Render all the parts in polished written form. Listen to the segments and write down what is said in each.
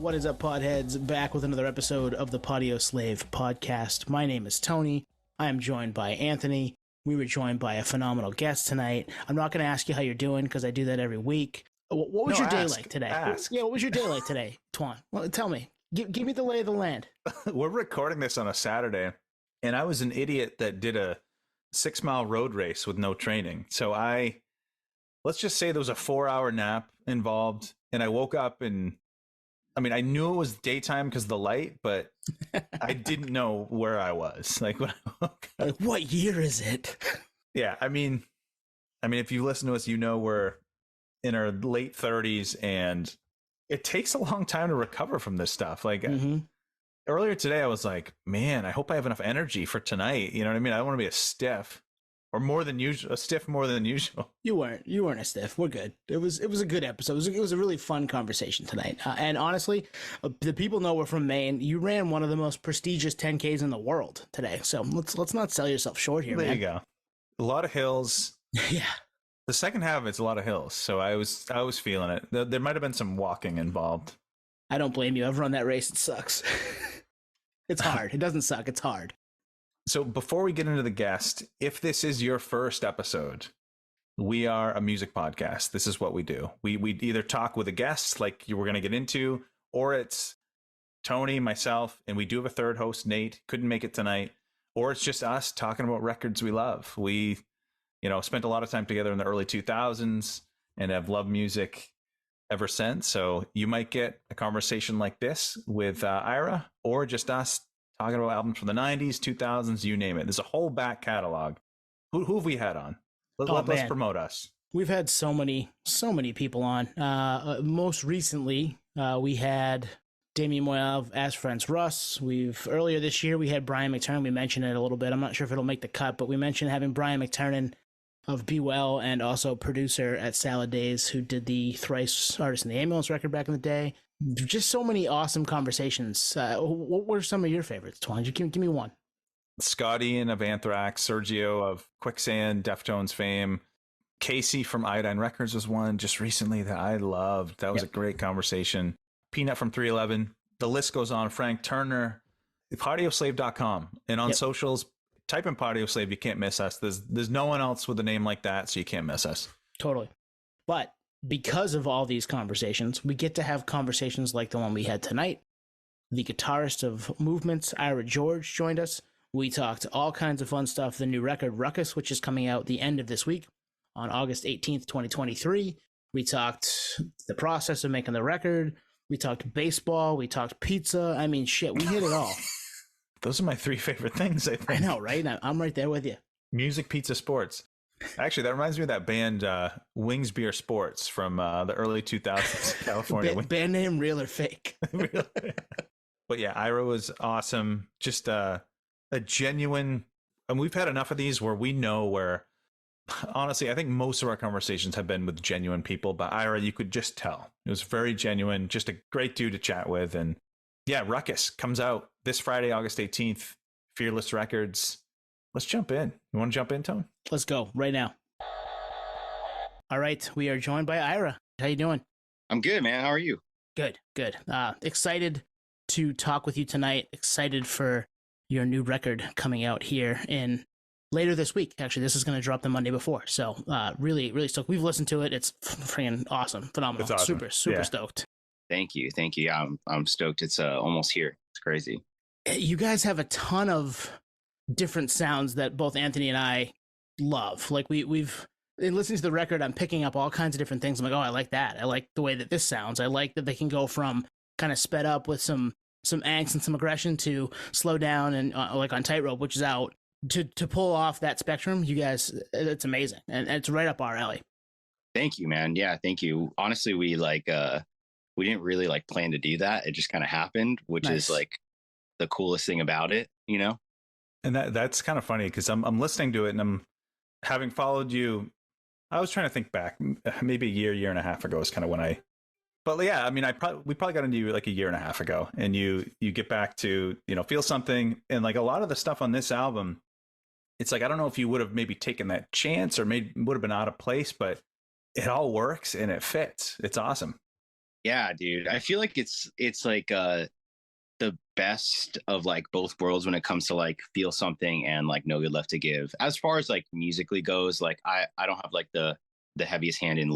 What is up, podheads? Back with another episode of the Podio Slave podcast. My name is Tony. I am joined by Anthony. We were joined by a phenomenal guest tonight. I'm not going to ask you how you're doing because I do that every week. What was your day like today? Yeah, what was your day like today, Twan? Well, tell me. Give me the lay of the land. We're recording this on a Saturday, and I was an idiot that did a 6-mile road race with no training. So let's just say there was a 4-hour nap involved, and I woke up and I knew it was daytime because of the light, but I didn't know where I was. Like, when I woke up. Like, what year is it? Yeah, I mean, if you listen to us, you know we're in our late 30s, and it takes a long time to recover from this stuff. Like, earlier today, I was like, man, I hope I have enough energy for tonight. You know what I mean? I don't want to be a stiff. Or more than usual, a stiff more than usual. You weren't a stiff. We're good. It was a good episode. It was a really fun conversation tonight. And honestly, the people know we're from Maine. You ran one of the most prestigious 10Ks in the world today. So let's not sell yourself short here, man. There you go. A lot of hills. Yeah. The second half of it's a lot of hills. So I was feeling it. There might have been some walking involved. I don't blame you. I've run that race. It sucks. It's hard. It doesn't suck. It's hard. So before we get into the guest, if this is your first episode, we are a music podcast. This is what we do. We either talk with a guest like you were going to get into, or it's Tony, myself, and we do have a third host, Nate. Couldn't make it tonight. Or it's just us talking about records we love. We, spent a lot of time together in the early 2000s and have loved music ever since. So you might get a conversation like this with Ira, or just us talking about albums from the 90s, 2000s, you name it. There's a whole back catalog. Who have we had on? Let's promote us. We've had so many people on. Most recently, we had Damien Moyle of As Friends Russ. Earlier this year, we had Brian McTernan. We mentioned it a little bit. I'm not sure if it'll make the cut, but we mentioned having Brian McTernan of Be Well, and also producer at Salad Days, who did the Thrice Artist in the Ambulance record back in the day. Just so many awesome conversations. What were some of your favorites, Twan? Give me one. Scott Ian of Anthrax, Sergio of Quicksand, Deftones fame. Casey from Iodine Records was one just recently that I loved. That was a great conversation. Peanut from 311. The list goes on. Frank Turner, PodioSlave.com. And on socials, type in Podio Slave. You can't miss us. There's no one else with a name like that, so you can't miss us. Totally. But because of all these conversations, we get to have conversations like the one we had tonight. The guitarist of Movements, Ira George, joined us. We talked all kinds of fun stuff. The new record, Ruckus, which is coming out the end of this week on August 18th, 2023. We talked the process of making the record. We talked baseball. We talked pizza. I mean, shit, we hit it all. Those are my 3 favorite things, I think. I know, right? I'm right there with you. Music, pizza, sports. Actually, that reminds me of that band Wings Beer Sports from the early 2000s, California. Band name, real or fake? But yeah, Ira was awesome. Just a genuine, and we've had enough of these where we know where, honestly, I think most of our conversations have been with genuine people, but Ira, you could just tell. It was very genuine, just a great dude to chat with. And yeah, Ruckus comes out this Friday, August 18th, Fearless Records. Let's jump in. You want to jump in, Tone? Let's go right now. All right. We are joined by Ira. How you doing? I'm good, man. How are you? Good. Excited to talk with you tonight. Excited for your new record coming out here in later this week. Actually, this is going to drop the Monday before. So really, really stoked. We've listened to it. It's freaking awesome. Phenomenal. It's awesome. Super stoked. Thank you. Yeah, I'm stoked. It's almost here. It's crazy. You guys have a ton of different sounds that both Anthony and I love. Like we've in listening to the record, I'm picking up all kinds of different things. I'm like, oh, I like that. I like the way that this sounds. I like that they can go from kind of sped up with some angst and some aggression to slow down and like on Tightrope, which is out, to pull off that spectrum. You guys, it's amazing, and it's right up our alley. Thank you, man. Yeah, thank you. Honestly, we didn't really plan to do that. It just kind of happened, which is the coolest thing about it, And that's kind of funny because I'm listening to it, and I'm having followed you. I was trying to think back, maybe a year and a half ago is kind of when but yeah, we probably got into you like a year and a half ago, and you get back to, Feel Something. And like a lot of the stuff on this album, it's like, I don't know if you would have maybe taken that chance or would have been out of place, but it all works and it fits. It's awesome. Yeah, dude. I feel like it's like the best of like both worlds when it comes to like feel something and like no good left to give. As far as like musically goes, like I don't have like the heaviest hand in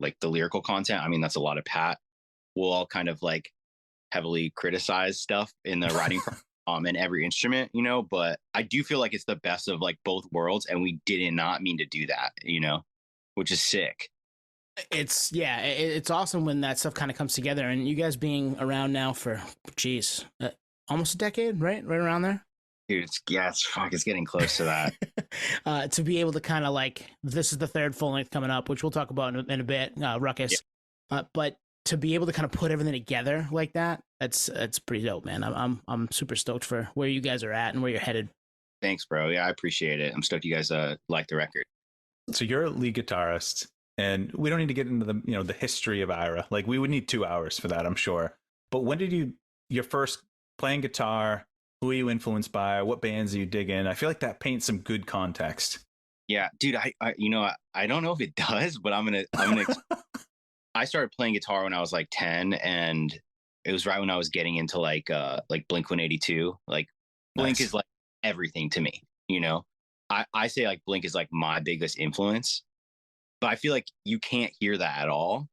like the lyrical content. I mean, that's a lot of Pat. We'll all kind of like heavily criticize stuff in the writing and every instrument, you know, but I do feel like it's the best of like both worlds, and we did not mean to do that, you know, which is sick. It's awesome when that stuff kind of comes together, and you guys being around now for geez, almost a decade, right around there. Dude, it's getting close to that. To be able to kind of like, this is the third full length coming up, which we'll talk about in a bit, Ruckus. Yeah. But to be able to kind of put everything together like that, that's pretty dope, man. I'm super stoked for where you guys are at and where you're headed. Thanks, bro. Yeah, I appreciate it. I'm stoked you guys like the record. So you're a lead guitarist, and we don't need to get into the history of Ira. Like, we would need 2 hours for that, I'm sure. But when did your first playing guitar? Who are you influenced by? What bands are you digging? I feel like that paints some good context. Yeah, dude. I don't know if it does, but I'm gonna. I started playing guitar when I was like 10, and it was right when I was getting into like Blink 182. Like Blink is like everything to me. You know, I say like Blink is like my biggest influence, but I feel like you can't hear that at all.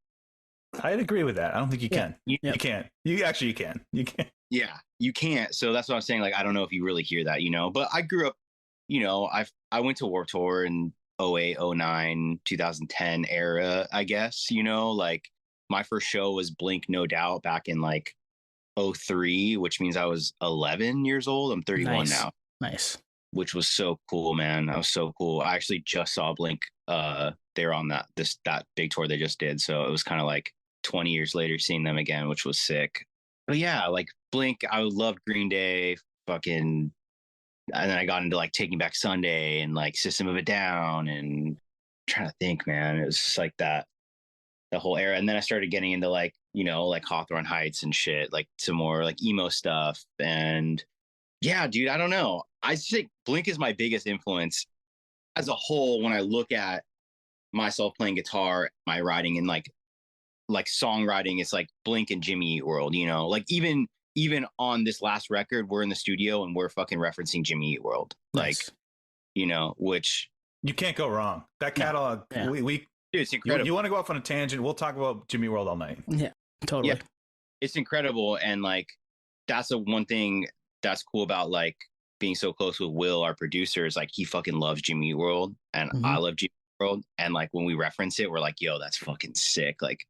I'd agree with that. I don't think you can. You can't. You can. You can't. Yeah, you can't. So that's what I'm saying. Like, I don't know if you really hear that, you know, but I grew up, you know, I went to Warped Tour in 08, 09, 2010 era, I guess, you know, like my first show was Blink, No Doubt, back in like 03, which means I was 11 years old. I'm 31 now. Nice. Which was so cool, man. That was so cool. I actually just saw Blink. They were on that big tour they just did. So it was kind of like 20 years later seeing them again, which was sick. But yeah, like Blink, I loved Green Day, fucking, and then I got into like Taking Back Sunday and like System of a Down, and I'm trying to think, man, it was just like that, the whole era. And then I started getting into like, you know, like Hawthorne Heights and shit, like some more like emo stuff. And yeah, dude, I don't know. I think Blink is my biggest influence as a whole when I look at myself playing guitar, my writing, and like songwriting. It's like Blink and Jimmy Eat World, you know, like even on this last record, we're in the studio and we're fucking referencing Jimmy Eat World. Nice. Like, you know, which you can't go wrong. That catalog, we dude, it's incredible. You want to go off on a tangent? We'll talk about Jimmy Eat World all night. Yeah, totally. Yeah. It's incredible. And like, that's the one thing that's cool about like being so close with Will, our producer, is like, he fucking loves Jimmy Eat World, and I love Jimmy Eat World. And like, when we reference it, we're like, yo, that's fucking sick. Like,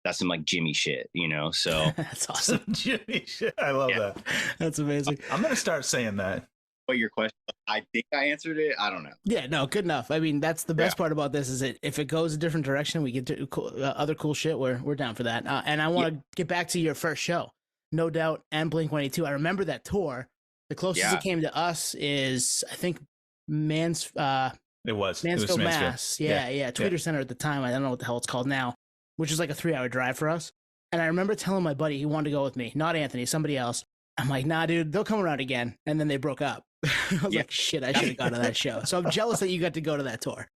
that's some like Jimmy shit, you know? So that's awesome. Jimmy shit. I love that. That's amazing. I'm going to start saying that. But your question, I think I answered it. I don't know. Yeah, no, good enough. I mean, that's the best part about this, is that if it goes a different direction, we get to other cool shit. We're down for that. And I want to get back to your first show, No Doubt and Blink 182. I remember that tour. The closest it came to us is, I think, Mansfield, Mass. Yeah. Tweeter Center at the time. I don't know what the hell it's called now, which is like a 3-hour drive for us. And I remember telling my buddy he wanted to go with me, not Anthony, somebody else. I'm like, nah, dude, they'll come around again. And then they broke up. I was like, shit, I should have gone to that show. So I'm jealous that you got to go to that tour.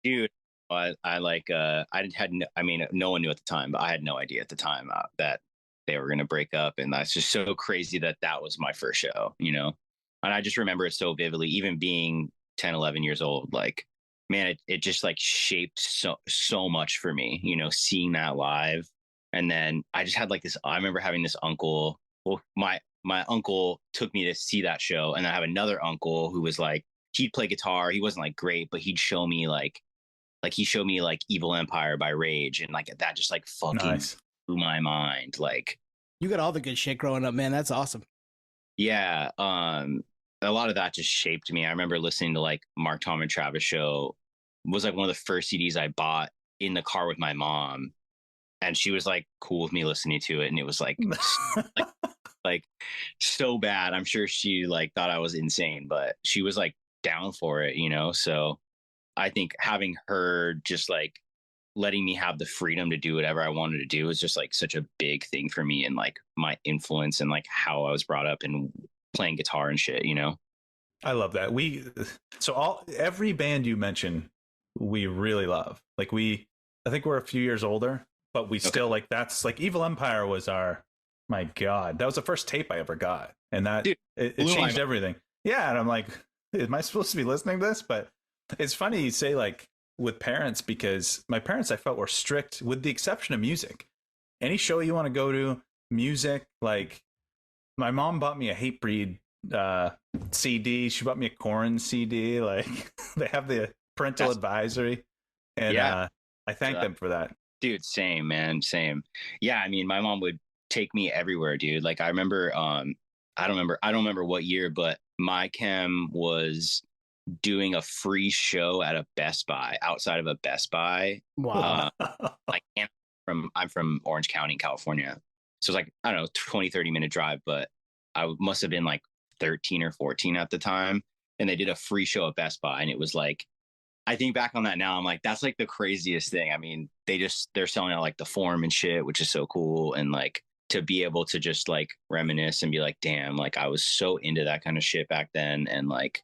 Dude, I like, I mean, no one knew at the time, but I had no idea at the time that they were going to break up. And that's just so crazy that was my first show, you know? And I just remember it so vividly, even being 10, 11 years old. Like, man, it just like shaped so much for me, you know, seeing that live. And then I just had like this, I remember having this uncle. Well, my uncle took me to see that show. And I have another uncle who was like, he'd play guitar. He wasn't like great, but he'd show me like he showed me like Evil Empire by Rage. And like, that just like fucking blew my mind. Like, you got all the good shit growing up, man. That's awesome. Yeah. A lot of that just shaped me. I remember listening to like Mark, Tom, and Travis show. It was like one of the first CDs I bought in the car with my mom, and she was like cool with me listening to it. And it was like, like so bad. I'm sure she like thought I was insane, but she was like down for it, you know? So I think having her just like letting me have the freedom to do whatever I wanted to do was just like such a big thing for me, and like my influence and like how I was brought up and playing guitar and shit, you know? I love that. Every band you mention, we really love. Like I think we're a few years older, but we still like, that's like Evil Empire was my God, that was the first tape I ever got. And that Dude, it changed everything. Yeah. And I'm like, am I supposed to be listening to this? But it's funny you say like with parents, because my parents I felt were strict with the exception of music. Any show you want to go to, music, like my mom bought me a Hatebreed CD. She bought me a Korn CD. Like they have the parental advisory. And I thank them for that. Dude, same, man, same. Yeah, I mean, my mom would take me everywhere, dude. Like I remember, I don't remember what year, but my chem was doing a free show at a Best Buy, outside of a Best Buy. Wow. Like I'm from Orange County, California. So it's like, I don't know, 20, 30-minute drive, but I must have been like 13 or 14 at the time. And they did a free show at Best Buy. And it was like, I think back on that now, I'm like, that's like the craziest thing. I mean, they're selling out like the Forum and shit, which is so cool. And like to be able to just like reminisce and be like, damn, like I was so into that kind of shit back then. And like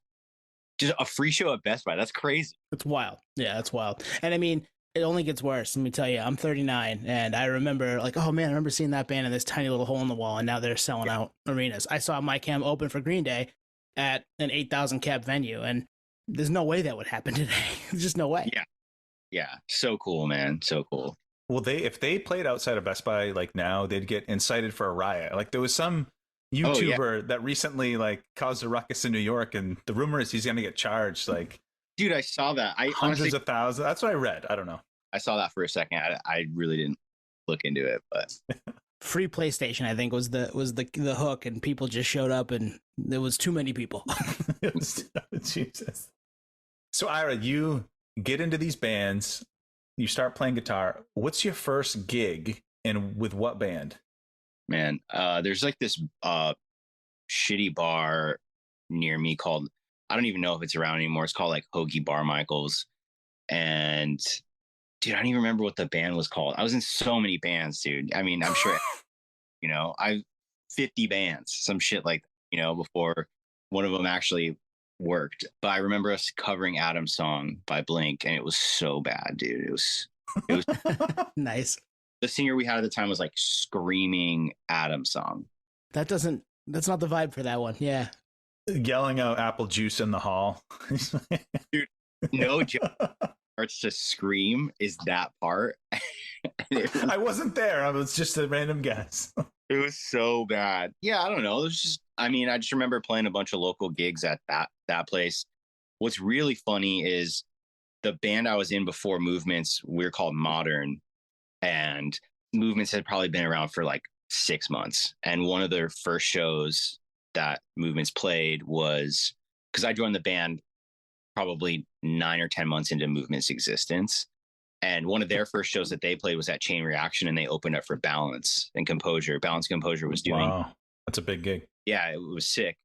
just a free show at Best Buy. That's crazy. It's wild. Yeah, it's wild. And I mean, it only gets worse. Let me tell you, I'm 39 and I remember like, oh man, I remember seeing that band in this tiny little hole in the wall and now they're selling out arenas. I saw My Chem open for Green Day at an 8,000 cap venue and there's no way that would happen today. There's just no way. Yeah. Yeah. So cool, man. So cool. Well, if they played outside of Best Buy like now, they'd get incited for a riot. Like there was some YouTuber that recently like caused a ruckus in New York, and the rumor is he's going to get charged like, dude, I saw that. Hundreds of thousands. That's what I read. I don't know. I saw that for a second. I really didn't look into it, but free PlayStation, I think, was the hook, and people just showed up, and there was too many people. Jesus. So Ira, you get into these bands, you start playing guitar. What's your first gig, and with what band? Man, there's like this shitty bar near me called, I don't even know if it's around anymore. It's called like Hoagie Bar Michaels. And dude, I don't even remember what the band was called. I was in so many bands, dude. I mean, I'm sure, I 50 bands, some shit like, before one of them actually worked. But I remember us covering Adam's song by Blink, and it was so bad, dude. It was nice. The singer we had at the time was like screaming Adam's song. That's not the vibe for that one. Yeah. Yelling out apple juice in the hall. Dude, no joke. Starts to scream is that part. I wasn't there. I was just a random guess. It was so bad. Yeah, I don't know. It was just, I just remember playing a bunch of local gigs at that place. What's really funny is the band I was in before Movements, we're called Modern, and Movements had probably been around for like 6 months. And one of their first shows that Movements played was, because I joined the band probably 9 or 10 months into Movement's existence. And one of their first shows that they played was at Chain Reaction, and they opened up for Balance and Composure. Balance Composure was doing. Wow, that's a big gig. Yeah, it was sick.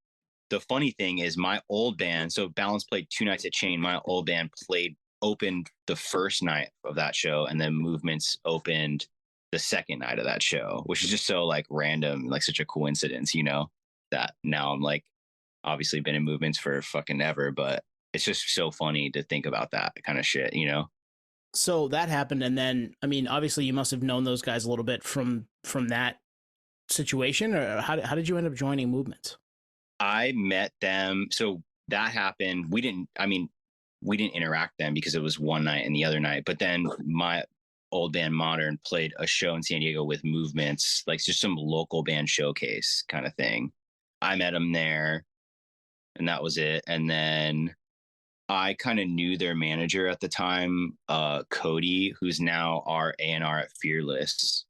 The funny thing is my old band, so Balance played 2 nights at Chain. My old band opened the first night of that show, and then Movements opened the second night of that show, which is just so like random, like such a coincidence, that now I'm like obviously been in Movements for fucking ever, but it's just so funny to think about that kind of shit, So that happened, and then obviously you must have known those guys a little bit from that situation, or how did you end up joining Movements? I met them. So that happened. We didn't interact then because it was one night and the other night. But then my old band Modern played a show in San Diego with Movements, like just some local band showcase kind of thing. I met them there, and that was it. And then I kind of knew their manager at the time, Cody, who's now our A&R at Fearless.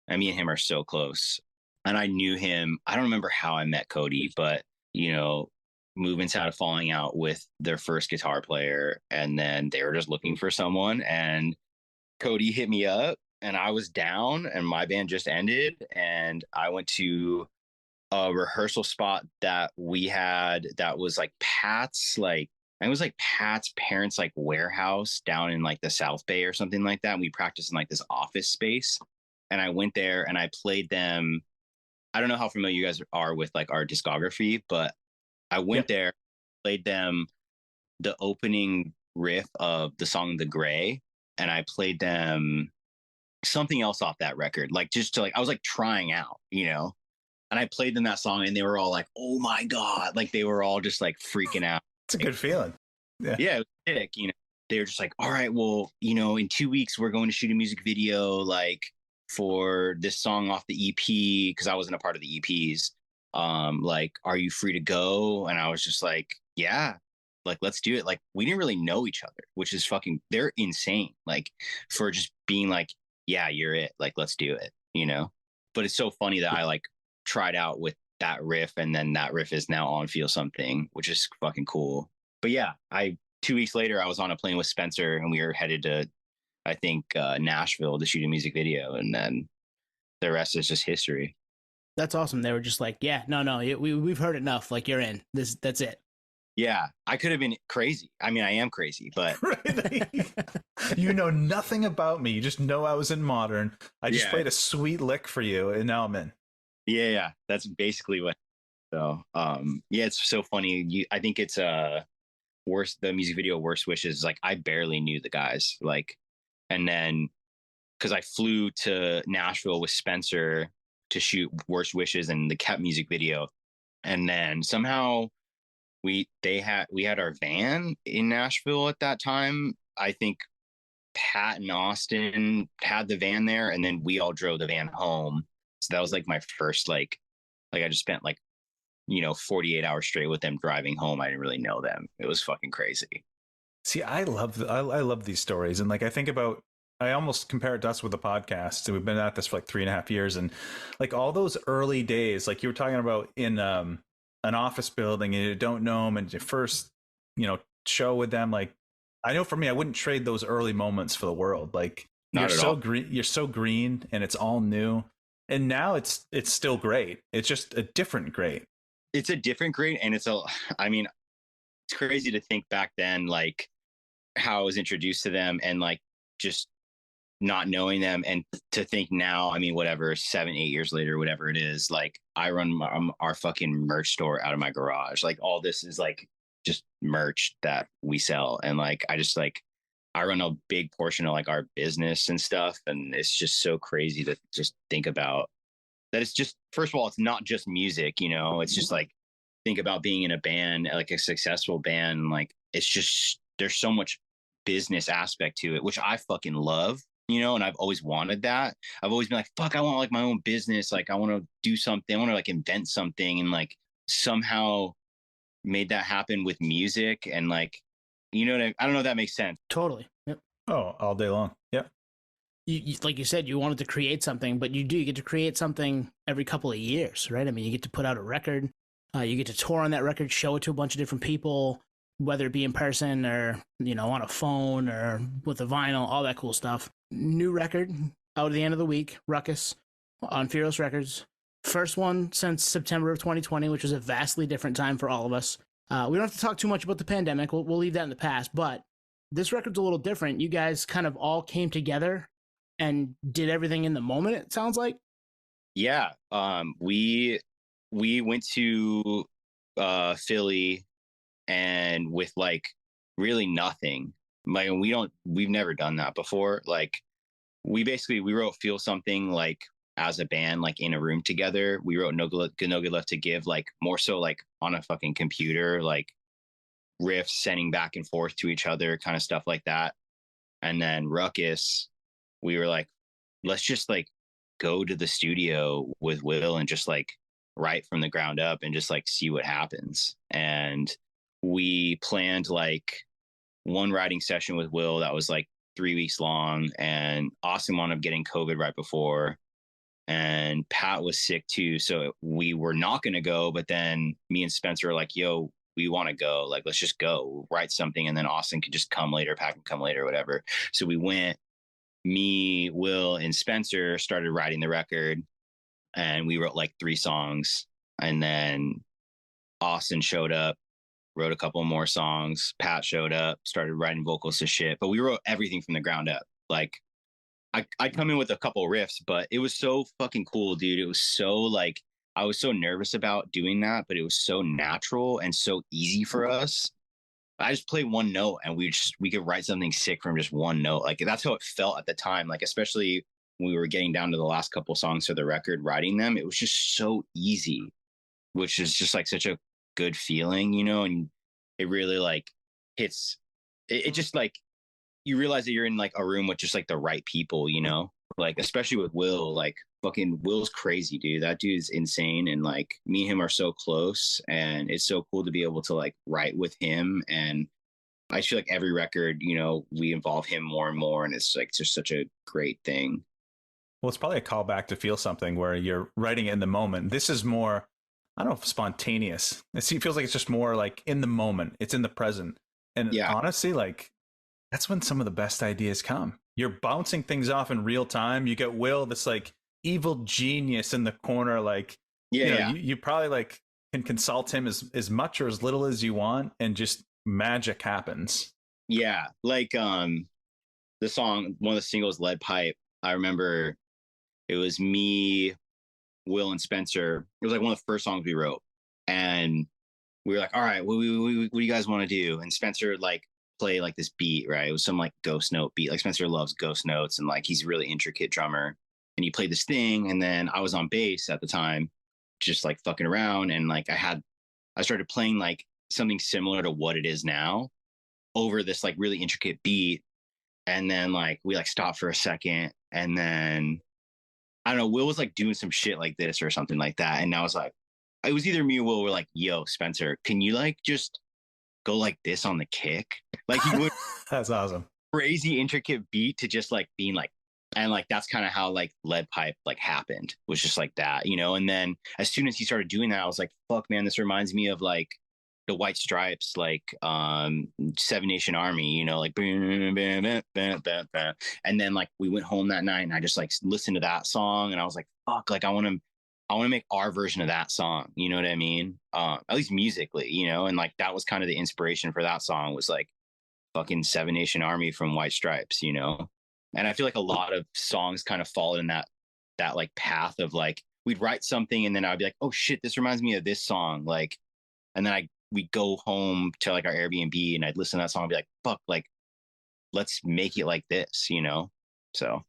And me and him are so close. And I knew him. I don't remember how I met Cody, but, Movements had a falling out with their first guitar player. And then they were just looking for someone. And Cody hit me up, and I was down, and my band just ended. And I went to a rehearsal spot that we had that was like Pat's, like, it was like Pat's parents' like warehouse down in like the South Bay or something like that. And we practiced in like this office space. And I went there and I played them. I don't know how familiar you guys are with like our discography, but I went there, played them the opening riff of the song The Gray. And I played them something else off that record, like just to like I was like trying out, you know. And I played them that song, and they were all like, "Oh my god!" Like they were all just like freaking out. It's a good feeling. Yeah, it was sick. You know, they were just like, "All right, well, you know, in 2 weeks we're going to shoot a music video like for this song off the EP because I wasn't a part of the EPs. Like, are you free to go?" And I was just like, "Yeah, like let's do it." Like we didn't really know each other, which is fucking. They're insane. Like for just being like, "Yeah, you're it." Like let's do it. You know. But it's so funny that I like tried out with that riff, and then that riff is now on Feel Something, which is fucking cool. But yeah, 2 weeks later I was on a plane with Spencer, and we were headed to I think Nashville to shoot a music video, and then the rest is just history. That's awesome. They were just like, yeah, no, we've heard enough. Like you're in. That's it. Yeah, I could have been crazy. I mean, I am crazy, but you know nothing about me. You just know I was in Modern. I just played a sweet lick for you, and now I'm in. Yeah, that's basically what. So, yeah, it's so funny. I think it's worst. The music video Worst Wishes. Like I barely knew the guys. Like, and then because I flew to Nashville with Spencer to shoot Worst Wishes and the Kept music video, and then somehow we had our van in Nashville at that time. I think Pat and Austin had the van there, and then we all drove the van home. So that was like my first like I just spent like 48 hours straight with them driving home. I didn't really know them. It was fucking crazy. See, I love these stories, and like I think about. I almost compare it to us with the podcast. So we've been at this for like 3.5 years, and like all those early days, like you were talking about in an office building, and you don't know them, and your first show with them. Like I know for me, I wouldn't trade those early moments for the world. Like you're so green, and it's all new. And now it's still great. It's just a different great. It's a different great, and I mean, it's crazy to think back then, like how I was introduced to them, and like just not knowing them, and to think now, I mean, whatever, 7-8 years later, whatever it is, like I run our fucking merch store out of my garage. Like all this is like just merch that we sell, and like I run a big portion of like our business and stuff, and it's just so crazy to just think about that. It's just, first of all, it's not just music, it's just like think about being in a band, like a successful band. Like it's just, there's so much business aspect to it, which I fucking love, and I've always wanted that. I've always been like, fuck, I want like my own business. Like I want to do something. I want to like invent something, and like somehow made that happen with music. And like, I don't know if that makes sense. Totally. Yep. Oh, all day long. Yep. You like you said, you wanted to create something, but you get to create something every couple of years, right? I mean, you get to put out a record, you get to tour on that record, show it to a bunch of different people, whether it be in person or, on a phone or with a vinyl, all that cool stuff. New record out at the end of the week, Ruckus on Fearless Records. First one since September of 2020, which was a vastly different time for all of us. We don't have to talk too much about the pandemic. We'll leave that in the past, but this record's a little different. You guys kind of all came together and did everything in the moment, it sounds like. Yeah. We went to Philly, and with like really nothing. Like we've never done that before. Like we wrote Feel Something like as a band, like in a room together. We wrote No Good Left to Give, like more so like on a fucking computer, like riffs sending back and forth to each other, kind of stuff like that. And then Ruckus, we were like, let's just like go to the studio with Will and just like write from the ground up and just like see what happens. And we planned like one writing session with Will that was like 3 weeks long, and Austin wound up getting COVID right before, and Pat was sick too. So we were not going to go, but then me and Spencer were like, yo, we want to go. Like, let's just go write something. And then Austin could just come later, Pat can come later, whatever. So we went, me, Will, and Spencer started writing the record, and we wrote like 3 songs. And then Austin showed up, wrote a couple more songs. Pat showed up, started writing vocals to shit. But we wrote everything from the ground up. Like, I come in with a couple riffs, but it was so fucking cool, dude. It was so like, I was so nervous about doing that, but it was so natural and so easy for us. I just play one note, and we could write something sick from just one note. Like that's how it felt at the time. Like, especially we were getting down to the last couple songs for the record, writing them, it was just so easy, which is just like such a good feeling, you know, and it really like hits it just like you realize that you're in like a room with just like the right people, you know, like especially with Will, like fucking Will's crazy, dude. That dude's insane. And like me and him are so close, and it's so cool to be able to like write with him. And I feel like every record, you know, we involve him more and more, and it's like just such a great thing. Well, it's probably a callback to Feel Something where you're writing it in the moment. This is more, I don't know, spontaneous. It feels like it's just more like in the moment. It's in the present. And honestly, like that's when some of the best ideas come. You're bouncing things off in real time. You get Will, this like evil genius in the corner. Like, you probably like can consult him as much or as little as you want, and just magic happens. Yeah. Like the song, one of the singles, Lead Pipe, I remember it was me, Will, and Spencer. It was like one of the first songs we wrote. And we were like, all right, what do you guys want to do? And Spencer like play like this beat, right? It was some like ghost note beat. Like Spencer loves ghost notes, and like he's a really intricate drummer. And he played this thing, and then I was on bass at the time, just like fucking around. And like I started playing like something similar to what it is now over this like really intricate beat. And then like we like stopped for a second, and then I don't know, Will was like doing some shit like this or something like that. And I was like, it was either me or Will were like, yo, Spencer, can you like just go like this on the kick? Like he would That's awesome. Crazy intricate beat to just like being like, and like that's kind of how like Lead Pipe like happened, was just like that, you know. And then as soon as he started doing that, I was like, fuck man, this reminds me of like the White Stripes, like Seven Nation Army, you know, like and then like we went home that night and I just like listened to that song, and I was like, fuck, like I want to make our version of that song, you know what I mean? At least musically, you know. And like that was kind of the inspiration for that song, was like fucking Seven Nation Army from White Stripes, you know. And I feel like a lot of songs kind of fall in that like path of like we'd write something and then I'd be like, oh shit, this reminds me of this song, like, and then we'd go home to like our Airbnb and I'd listen to that song and be like, fuck, like let's make it like this, you know. So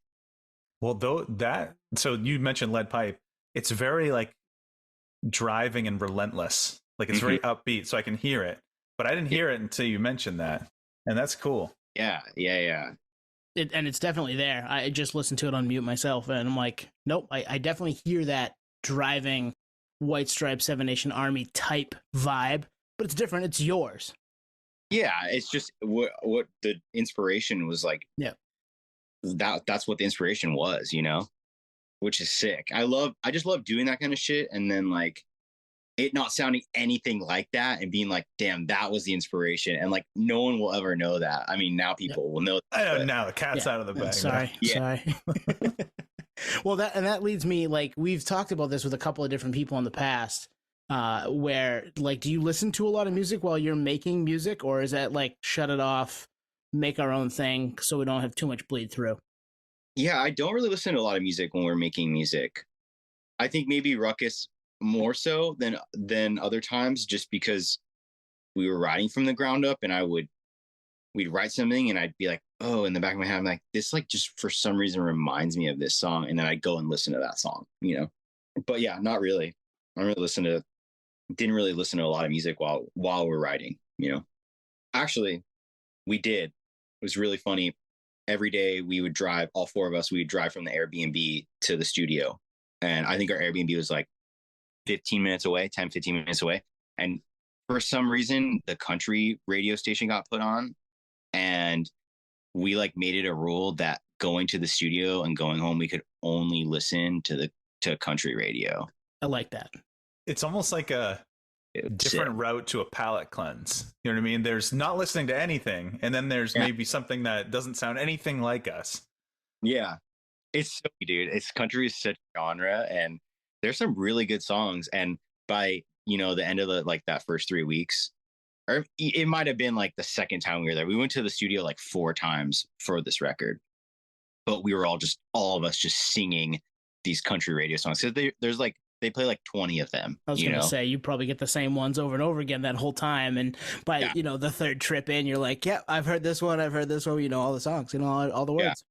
well, so you mentioned Lead Pipe. It's very like driving and relentless. Like it's very upbeat, so I can hear it. But I didn't hear it until you mentioned that. And that's cool. Yeah. And it's definitely there. I just listened to it on mute myself, and I'm like, nope, I definitely hear that driving White Stripes, Seven Nation Army type vibe, but it's different. It's yours. Yeah, it's just what the inspiration was like. Yeah, that's what the inspiration was, you know, which is sick. I just love doing that kind of shit, and then like it not sounding anything like that and being like, damn, that was the inspiration. And like, no one will ever know that. I mean, now people will know. I know now the cat's out of the bag. Sorry. Well, that leads me, like, we've talked about this with a couple of different people in the past, where like, do you listen to a lot of music while you're making music, or is that like shut it off, make our own thing so we don't have too much bleed through? Yeah, I don't really listen to a lot of music when we're making music. I think maybe Ruckus more so than other times, just because we were writing from the ground up, and we'd write something and I'd be like, oh, in the back of my head, I'm like, this like just for some reason reminds me of this song, and then I'd go and listen to that song, you know. But yeah, not really. Didn't really listen to a lot of music while we're writing, you know. Actually, we did. It was really funny. Every day we would drive, all four of us, we would drive from the Airbnb to the studio. And I think our Airbnb was like 15 minutes away. And for some reason, the country radio station got put on, and we like made it a rule that going to the studio and going home, we could only listen to country radio. I like that. It's almost like a different route to a palate cleanse. You know what I mean? There's not listening to anything, and then there's maybe something that doesn't sound anything like us. Yeah. It's so, dude, country is such a genre, and there's some really good songs. And by, you know, the end of that first 3 weeks, or it might have been like the second time we were there, we went to the studio like 4 times for this record, but we were all of us just singing these country radio songs. So they play like 20 of them. I was going to say, you probably get the same ones over and over again that whole time. And by, you know, the third trip in, you're like, yeah, I've heard this one, you know, all the songs, you know, all the words.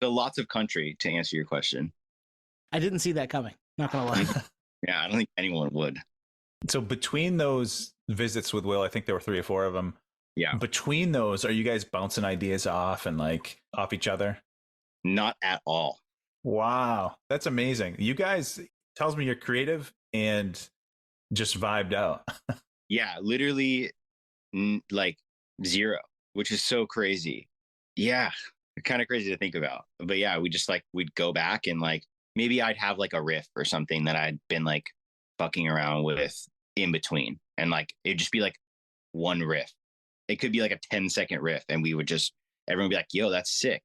So lots of country to answer your question. I didn't see that coming. Not gonna lie. Yeah, I don't think anyone would. So between those visits with Will, I think there were 3 or 4 of them. Yeah. Between those, are you guys bouncing ideas off and like off each other? Not at all. Wow, that's amazing. You guys tells me you're creative and just vibed out. Yeah, literally like zero, which is so crazy. Yeah, kind of crazy to think about. But yeah, we just like we'd go back and like maybe I'd have like a riff or something that I'd been like fucking around with in between. And like it'd just be like one riff. It could be like a 10-second riff, and we would just everyone would be like, yo, that's sick.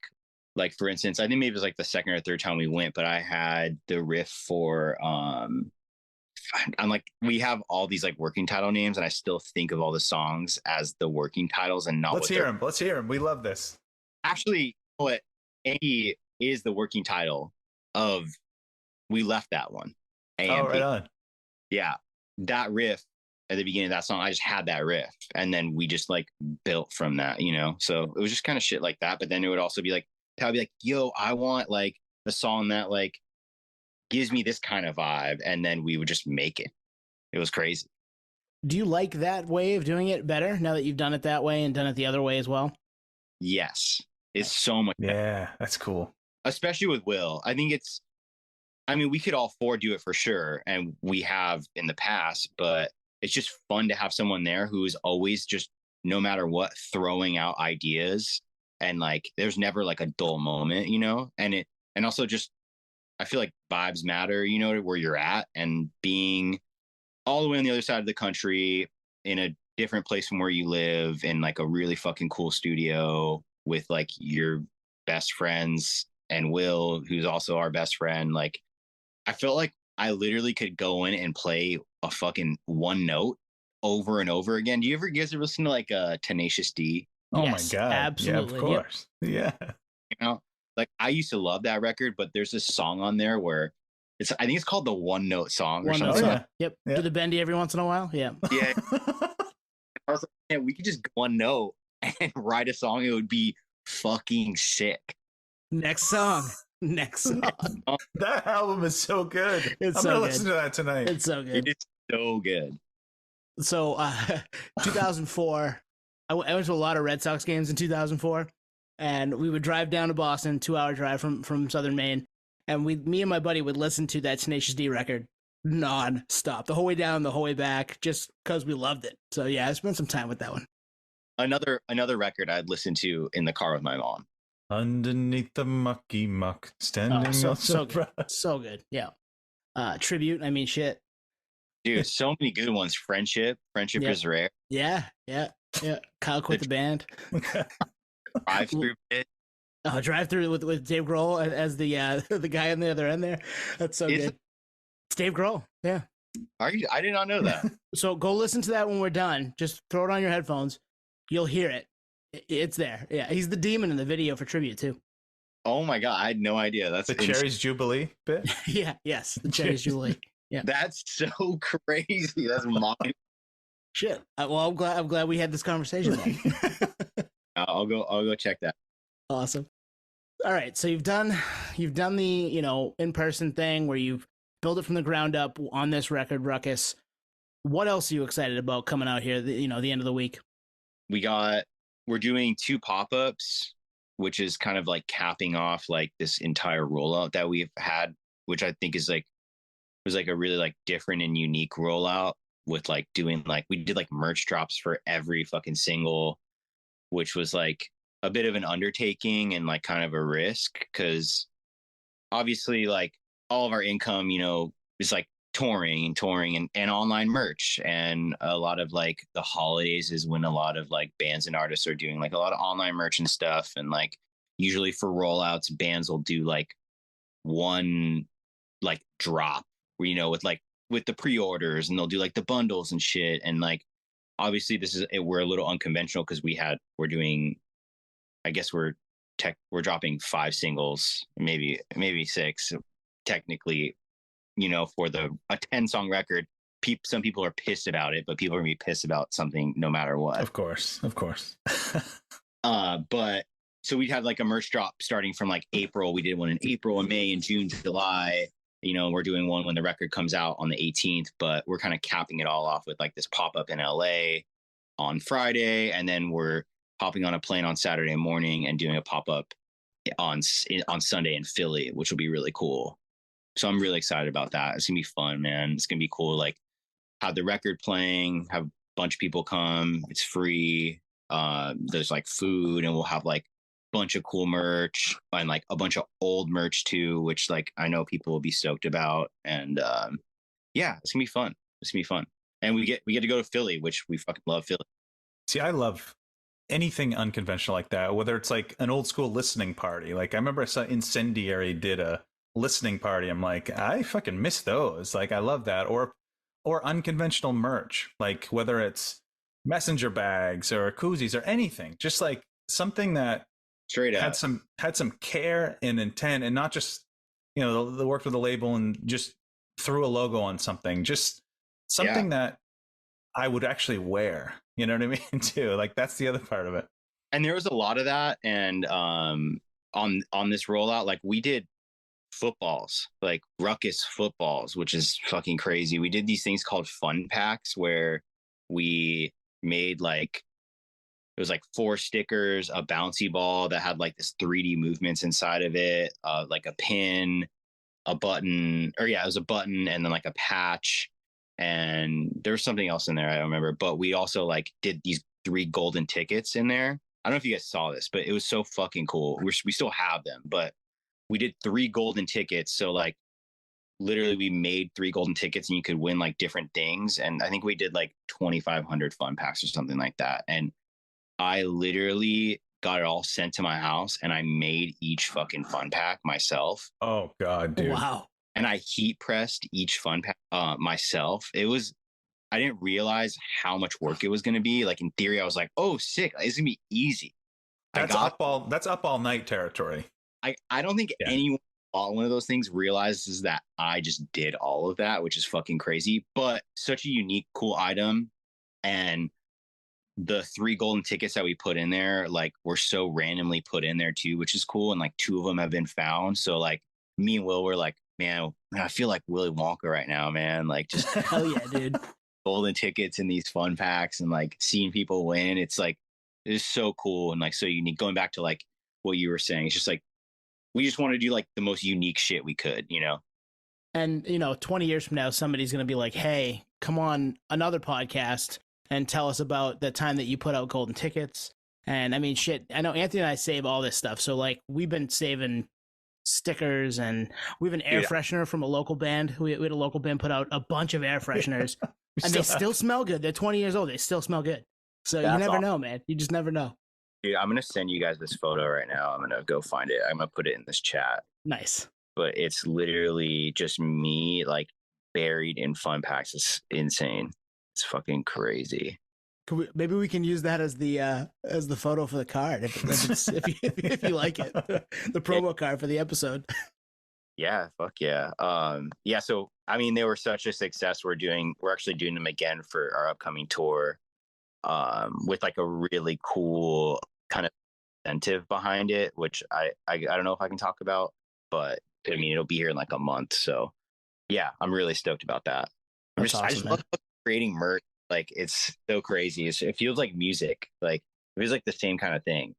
Like for instance, I think maybe it was like the second or third time we went, but I had the riff for I'm like, we have all these like working title names, and I still think of all the songs as the working titles and not. Let's hear them. Let's hear them. We love this. Actually, what A is the working title of We Left That One. Oh, right on. Yeah, that riff at the beginning of that song, I just had that riff, and then we just like built from that, you know. So it was just kind of shit like that. But then it would also be like, I'd be like, yo, I want like a song that like gives me this kind of vibe, and then we would just make it. It was crazy. Do you like that way of doing it better now that you've done it that way and done it the other way as well? Yes, it's so much better. Yeah, that's cool. Especially with Will. I mean, we could all 4 do it for sure, and we have in the past, but it's just fun to have someone there who is always just, no matter what, throwing out ideas, and like there's never like a dull moment, you know. And also just, I feel like vibes matter, you know, where you're at, and being all the way on the other side of the country in a different place from where you live, in like a really fucking cool studio with like your best friends and Will, who's also our best friend. Like, I felt like I literally could go in and play a fucking one note over and over again. Do you guys ever listen to like Tenacious D? Oh Yes, my God. absolutely. Yeah, of course. Yep. Yeah. You know, like I used to love that record, but there's this song on there where I think it's called the One Note Song or something. Oh, yeah. Yep. Yep. Do the bendy every once in a while. Yeah. Yeah. I was like, man, we could just go one note and write a song. It would be fucking sick. Next song. Next song. That album is so good. It's I'm so gonna good. listen to that tonight. It's so good. It is so good. So 2004, I went to a lot of Red Sox games in 2004, and we would drive down to Boston, 2-hour drive from Southern Maine, and me and my buddy would listen to that Tenacious D record non-stop, the whole way down, the whole way back, just because we loved it. So yeah, I spent some time with that one. Another record I'd listen to in the car with my mom. Underneath the mucky muck, standing so good. So good. Yeah. Tribute, I mean, shit. Dude, so many good ones. Friendship Yeah. is rare. Yeah. Kyle quit the band. Drive through it. Drive through with Dave Grohl as the the guy on the other end there. That's so good. It's Dave Grohl. Yeah. I did not know that. So go listen to that when we're done. Just throw it on your headphones. You'll hear it. It's there. Yeah, he's the demon in the video for Tribute too. Oh my God, I had no idea. That's the Cherries Jubilee bit. Yeah. Yes, the Cherries Jubilee. Yeah. That's so crazy. That's mind. Shit. Well, I'm glad we had this conversation then. I'll go check that. Awesome. All right. So you've done the in-person thing where you've built it from the ground up on this record, Ruckus. What else are you excited about coming out here? The end of the week. We're doing 2 pop-ups, which is kind of like capping off like this entire rollout that we've had, which I think was like a really like different and unique rollout, with like doing like, we did like merch drops for every fucking single, which was like a bit of an undertaking and like kind of a risk, because obviously like all of our income, is like touring and online merch, and a lot of like the holidays is when a lot of like bands and artists are doing like a lot of online merch and stuff. And like usually for rollouts, bands will do like one like drop, with the pre-orders, and they'll do like the bundles and shit. And like obviously we're a little unconventional because we're doing, I guess we're dropping 5 singles, maybe 6 technically, for a 10-song record. Some people are pissed about it, but people are gonna be pissed about something no matter what. Of course. But so we'd have like a merch drop starting from like April. We did one in April and May and June, July. You know, we're doing one when the record comes out on the 18th, but we're kind of capping it all off with like this pop up in LA on Friday, and then we're hopping on a plane on Saturday morning and doing a pop up on Sunday in Philly, which will be really cool. So I'm really excited about that. It's gonna be fun, man. It's gonna be cool. Like have the record playing, have a bunch of people come. It's free. There's like food, and we'll have like a bunch of cool merch and like a bunch of old merch too, which like I know people will be stoked about. And yeah, it's gonna be fun. It's gonna be fun. And we get to go to Philly, which we fucking love Philly. See, I love anything unconventional like that, whether it's like an old school listening party. Like I remember I saw Incendiary did a listening party. I'm like, I fucking miss those. Like I love that. Or unconventional merch, like whether it's messenger bags or koozies or anything, just like something that straight up had some care and intent, and not just, you know, the work with the label and just threw a logo on something, just something that I would actually wear. You know what I mean? Too. Like that's the other part of it. And there was a lot of that. And on this rollout, like we did footballs, like Ruckus footballs, which is fucking crazy. We did these things called fun packs where we made like, it was like 4 stickers, a bouncy ball that had like this 3D movements inside of it, like a pin, a button, or yeah, it was a button, and then like a patch, and there was something else in there I don't remember. But we also like did these 3 golden tickets in there. I don't know if you guys saw this, but it was so fucking cool. We still have them, but we did 3 golden tickets. So like literally we made 3 golden tickets and you could win like different things. And I think we did like 2,500 fun packs or something like that. And I literally got it all sent to my house, and I made each fucking fun pack myself. Oh God, dude. Wow. And I heat pressed each fun pack myself. I didn't realize how much work it was going to be. Like in theory, I was like, oh, sick. It's going to be easy. That's up all night territory. I don't think anyone bought one of those things realizes that I just did all of that, which is fucking crazy, but such a unique, cool item. And the 3 golden tickets that we put in there, like were so randomly put in there too, which is cool. And like 2 of them have been found. So like me and Will were like, man, I feel like Willy Wonka right now, man. Like just hell yeah, dude. Golden tickets in these fun packs and like seeing people win. It's like, it's so cool and like so unique. Going back to like what you were saying, it's just like, we just want to do like the most unique shit we could, you know? And, you know, 20 years from now, somebody's going to be like, hey, come on another podcast and tell us about the time that you put out golden tickets. And I mean, shit, I know Anthony and I save all this stuff. So like we've been saving stickers, and we have an air freshener from a local band. We had a local band put out a bunch of air fresheners and they still smell good. They're 20 years old. They still smell good. So you never know, man. You just never know. Dude, I'm going to send you guys this photo right now. I'm going to go find it. I'm going to put it in this chat. Nice. But it's literally just me like buried in fun packs. It's insane. It's fucking crazy. Maybe we can use that as the photo for the card if you like it, the promo card for the episode. Yeah, fuck yeah. Yeah. So I mean, they were such a success. We're actually doing them again for our upcoming tour, with like a really cool kind of incentive behind it, which I don't know if I can talk about, but I mean, it'll be here in like a month. So yeah, I'm really stoked about that. I just love creating merch. Like it's so crazy. It feels like music. Like it feels like the same kind of thing.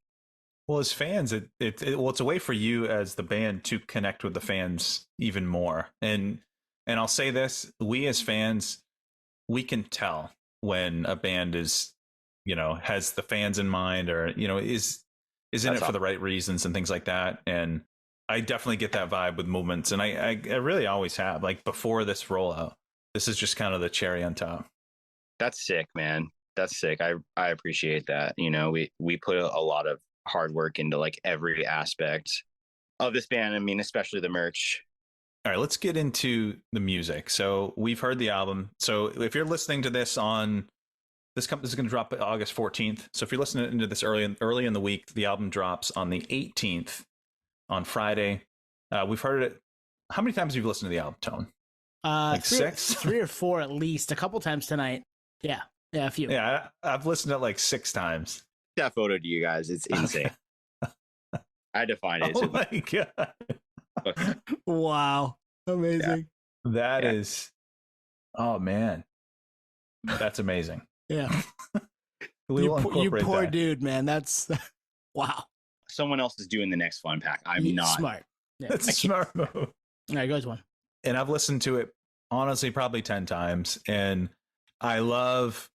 Well, as fans, it's a way for you as the band to connect with the fans even more. And I'll say this: we as fans, we can tell when a band is, you know, has the fans in mind, or you know, is in it for the right reasons and things like that. And I definitely get that vibe with Movements, and I really always have. Like before this rollout, this is just kind of the cherry on top. That's sick, man. That's sick. I appreciate that. You know, we put a lot of hard work into like every aspect of this band. I mean, especially the merch. All right, let's get into the music. So we've heard the album. So if you're listening to this on this is going to drop August 14th. So if you're listening to this early in the week, the album drops on the 18th on Friday. We've heard it. How many times have you listened to the album, Tone? Like 6? 3 or 4 at least. A couple times tonight. Yeah, a few. Yeah, I've listened to it like 6 times. That photo to you guys, it's insane. I had to find it. Oh So my God. okay. Wow. Amazing. That Yeah. is, oh man, that's amazing. Yeah. We will You incorporate poor that. dude, man. That's wow. Someone else is doing the next fun pack. I'm not. Smart. Yeah. That's a smart move. All right, goes one. And I've listened to it honestly probably 10 times. And I love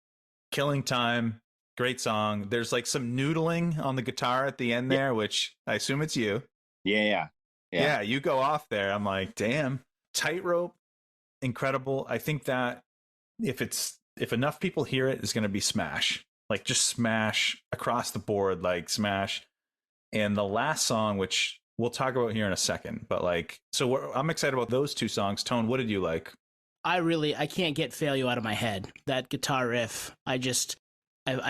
Killing Time. Great song. There's like some noodling on the guitar at the end there, which I assume it's you. Yeah. Yeah, you go off there. I'm like, damn. Tightrope, incredible. I think that if enough people hear it, it's going to be smash. Like just smash across the board, like smash. And the last song, which we'll talk about here in a second, but like, so I'm excited about those two songs. Tone, what did you like? I can't get Fail You out of my head. That guitar riff, I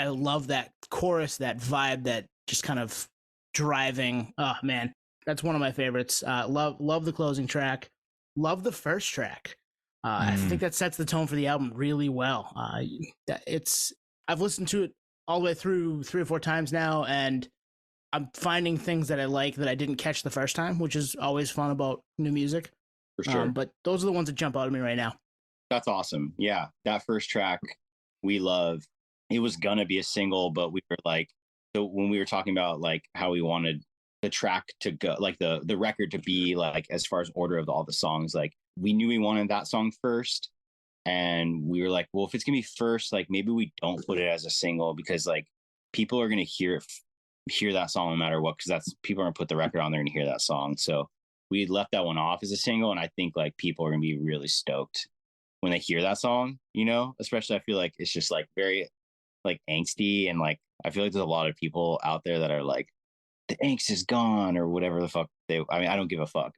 love that chorus, that vibe, that just kind of driving. Oh man, that's one of my favorites. Love the closing track. Love the first track. I think that sets the tone for the album really well. I've listened to it all the way through 3 or 4 times now, and I'm finding things that I like that I didn't catch the first time, which is always fun about new music. For sure. But those are the ones that jump out at me right now. That's awesome. Yeah. That first track we love. It was gonna be a single, but we were like, so when we were talking about like how we wanted the track to go, like the record to be like as far as order of all the songs, like we knew we wanted that song first. And we were like, well, if it's gonna be first, like maybe we don't put it as a single, because like people are gonna hear that song no matter what, because that's people are gonna put the record on there and hear that song. So we left that one off as a single, and I think like people are gonna be really stoked when they hear that song, you know. Especially I feel like it's just like very like angsty, and like I feel like there's a lot of people out there that are like, the angst is gone or whatever the fuck I mean, I don't give a fuck.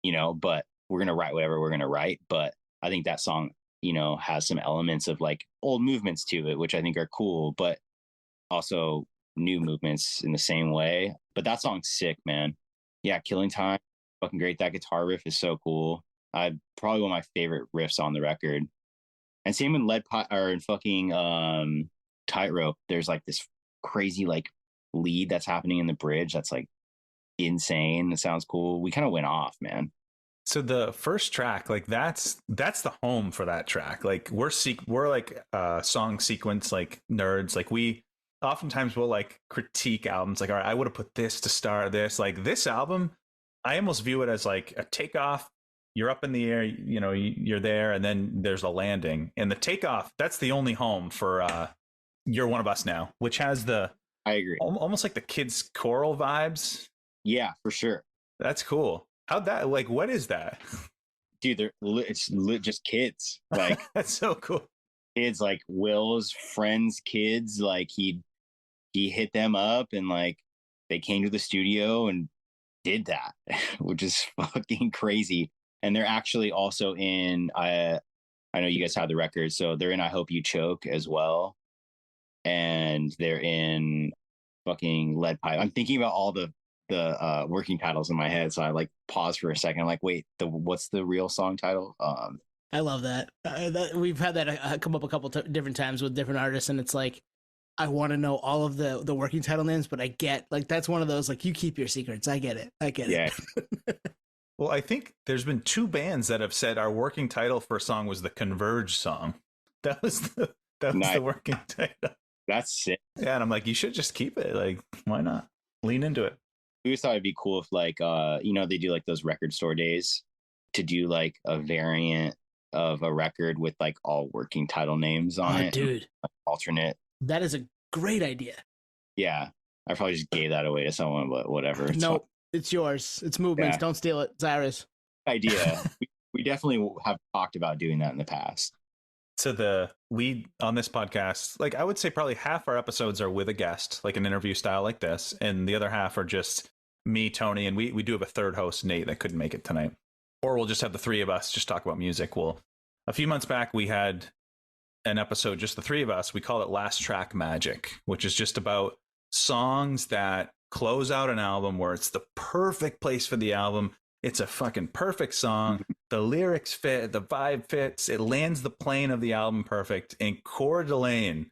You know, but we're gonna write whatever we're gonna write. But I think that song, you know, has some elements of like old movements to it, which I think are cool, but also new movements in the same way. But that song's sick, man. Yeah, Killing Time, fucking great. That guitar riff is so cool. Probably one of my favorite riffs on the record. And same in in fucking Tightrope. There's like this crazy like lead that's happening in the bridge that's like insane. It sounds cool. We kind of went off, man. So the first track, like that's the home for that track. Like we're like song sequence like nerds. Like we oftentimes will like critique albums. Like, all right, I would have put this to start this. Like this album, I almost view it as like a takeoff. You're up in the air, you know, you're there, and then there's a landing. And the takeoff, that's the only home for You're One of Us Now, which has the, I agree, almost like the kids choral vibes. Yeah, for sure. That's cool. How'd that, like, what is that? Dude, it's just kids. Like That's so cool. Kids, like Will's friends' kids. Like he hit them up, and like they came to the studio and did that, which is fucking crazy. And they're actually also in I know you guys have the record, so they're in I Hope You Choke as well. And they're in fucking Lead Pipe. I'm thinking about all the working titles in my head, so I like pause for a second. I'm like, wait, what's the real song title? I love that. We've had that come up a couple different times with different artists, and it's like, I want to know all of the working title names, but I get like that's one of those like you keep your secrets. I get it. Yeah. Well, I think there's been 2 bands that have said our working title for a song was the Converge song. That was the working title. That's sick. Yeah, and I'm like, you should just keep it. Like, why not? Lean into it. We always thought it'd be cool if like you know, they do like those record store days to do like a variant of a record with like all working title names on it. Dude. Like, alternate. That is a great idea. Yeah. I probably just gave that away to someone, but whatever. No, it's yours. It's Movements. Yeah. Don't steal it. It's Iris. Idea. we definitely have talked about doing that in the past. So we on this podcast, like I would say probably half our episodes are with a guest, like an interview style like this, and the other half are just me, Tony, and we do have a third host, Nate, that couldn't make it tonight. Or we'll just have the 3 of us just talk about music. Well, a few months back we had an episode, just the 3 of us. We call it Last Track Magic, which is just about songs that close out an album where it's the perfect place for the album. It's a fucking perfect song. The lyrics fit, the vibe fits, it lands the plane of the album perfect. And Coeur d'Alene,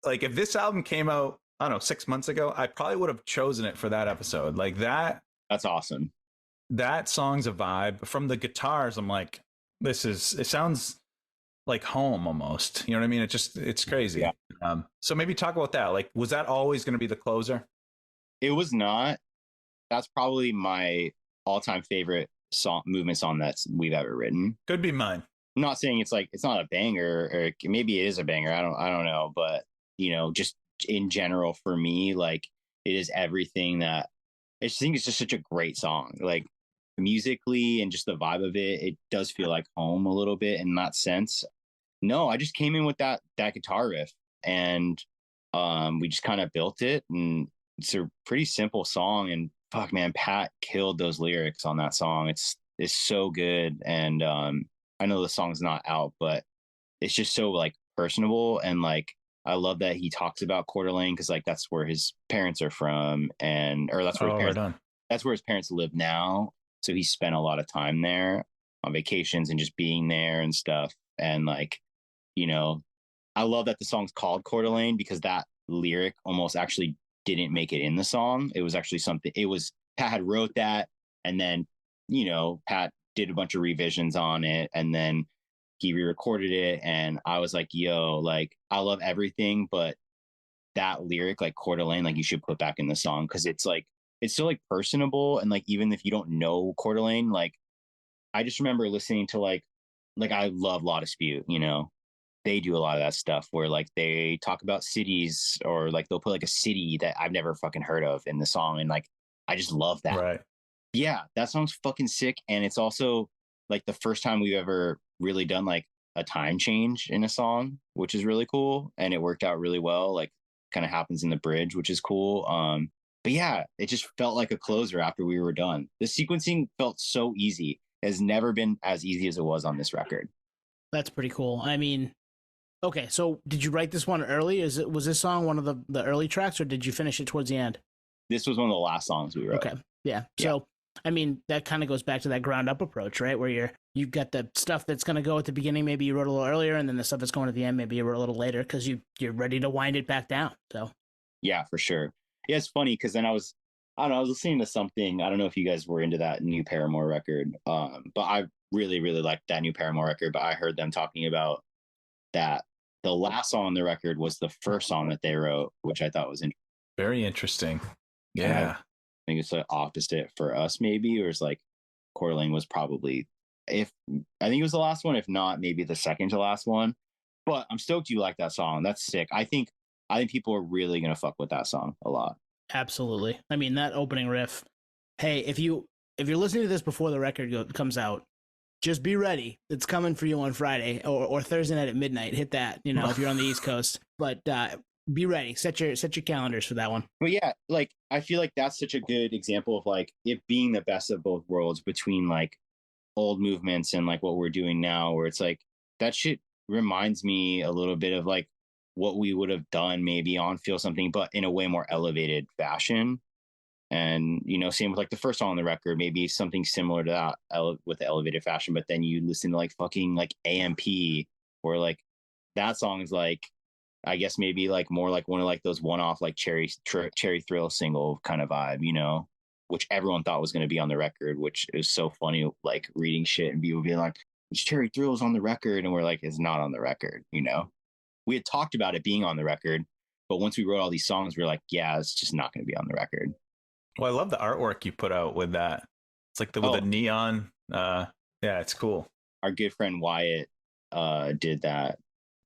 like if this album came out I don't know, 6 months ago, I probably would have chosen it for that episode. Like That's awesome. that song's a vibe. From the guitars, I'm like, it sounds like home almost. You know what I mean? It's crazy. Yeah. So maybe talk about that. Like, was that always going to be the closer? It was not. That's probably my all-time favorite movement song that's we've ever written. Could be mine. I'm not saying it's like it's not a banger, or maybe it is a banger. I don't know, but just in general for me, like it is everything that I just think it's just such a great song. Like musically and just the vibe of it, it does feel like home a little bit in that sense. No, I just came in with that guitar riff, and we just kind of built it, and it's a pretty simple song. And fuck, man, Pat killed those lyrics on that song. It's so good, and I know the song's not out, but it's just so like personable, and like I love that he talks about Coeur d'Alene because like that's where his parents are from, or that's where that's where his parents live now. So he spent a lot of time there on vacations and just being there and stuff. And like, I love that the song's called Coeur d'Alene because that lyric almost actually didn't make it in the song. It was actually Pat had wrote that, and then Pat did a bunch of revisions on it, and then he re-recorded it, and I was like, yo, like I love everything, but that lyric, like Coeur d'Alene, like you should put back in the song because it's like it's so like personable, and like even if you don't know Coeur d'Alene, like I just remember listening to like I love Law Dispute, they do a lot of that stuff where like they talk about cities, or like they'll put like a city that I've never fucking heard of in the song, and like I just love that. Right. Yeah, that song's fucking sick, and it's also like the first time we've ever really done like a time change in a song, which is really cool, and it worked out really well. Like kind of happens in the bridge, which is cool. But yeah, it just felt like a closer after we were done. The sequencing felt so easy. It has never been as easy as it was on this record. That's pretty cool. I mean, okay, so did you write this one early? Was this song one of the early tracks, or did you finish it towards the end? This was one of the last songs we wrote. Okay, yeah. So I mean, that kind of goes back to that ground up approach, right? Where you've got the stuff that's going to go at the beginning, maybe you wrote a little earlier, and then the stuff that's going at the end, maybe you wrote a little later because you're ready to wind it back down. So yeah, for sure. Yeah, it's funny because then I was listening to something. I don't know if you guys were into that new Paramore record, but I really, really liked that new Paramore record. But I heard them talking about that the last song on the record was the first song that they wrote, which I thought was very interesting. Yeah. I think it's the opposite for us, maybe, or it's like Coeur d'Alene was probably, I think it was the last one, if not maybe the second to last one. But I'm stoked you like that song. That's sick. I think people are really gonna fuck with that song a lot. Absolutely. I mean, that opening riff. Hey, if you're listening to this before the record comes out, just be ready. It's coming for you on Friday or Thursday night at midnight. Hit that, if you're on the East Coast. But be ready. Set your calendars for that one. But yeah, like I feel like that's such a good example of like it being the best of both worlds between like old movements and like what we're doing now, where it's like that shit reminds me a little bit of like what we would have done maybe on Feel Something, but in a way more elevated fashion. And same with like the first song on the record, maybe something similar to that with the elevated fashion. But then you listen to like fucking like AMP, where like that song is like, I guess maybe like more like one of like those one-off like Cherry Thrill single kind of vibe, which everyone thought was going to be on the record, which is so funny, like reading shit and people being like, Cherry Thrill is on the record, and we're like, it's not on the record. We had talked about it being on the record, but once we wrote all these songs, we were like, yeah, it's just not going to be on the record. Well, I love the artwork you put out with that. It's like with the neon. Yeah, it's cool. Our good friend Wyatt did that.